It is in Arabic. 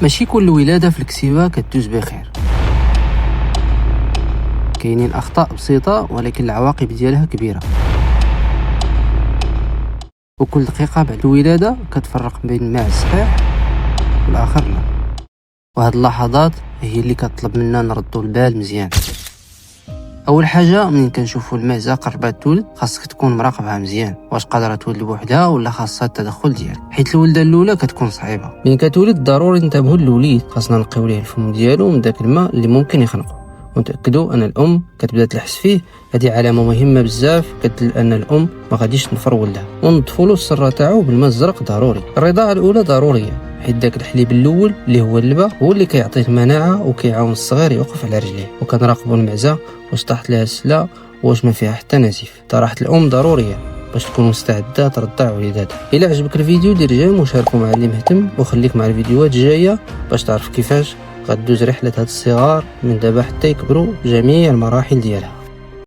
ماشي كل ولادة في الكسيبة كتدوز بخير، كاينين اخطاء بسيطة ولكن العواقب ديالها كبيرة، وكل دقيقة بعد الولادة كتفرق بين ماعز صحيح والاخر لا. وهاد اللحظات هي اللي كتطلب منا نردو البال مزيان. اول حاجه ملي كنشوفوا المعزه قربات تولد خاصك تكون مراقبها مزيان، واش قادره تولد بوحدها ولا خاصها التدخل ديالك، حيت الولده الاولى كتكون صعيبه. ملي كتولد ضروري ننتبهوا للوليد، خاصنا نقيو ليه الفم ديالو من داك الماء اللي ممكن يخنقو، ونتاكدوا ان الام كتبدا تلحس فيه. هذه علامه مهمه بزاف كتدل ان الام ما غاديش تنفر ولدها. ونضفوا له السره تاعو بالماء الزرق ضروري. الرضاعه الاولى ضروريه، حيت داك الحليب الاول اللي هو اللبن هو اللي كيعطيه المناعه وكيعاون الصغير يوقف على رجليه. وكنراقبوا المعزه واش طاحت لها السلا واش ما فيها حتى نزيف. راحه الام ضروريه باش تكون مستعده ترضع وليداتها. الا عجبك الفيديو دير جيم وشاركوا مع اللي مهتم، وخليك مع الفيديوهات الجايه باش تعرف كيفاش غدوز رحله هاد الصغار من دابا حتى يكبروا بجميع المراحل ديالها.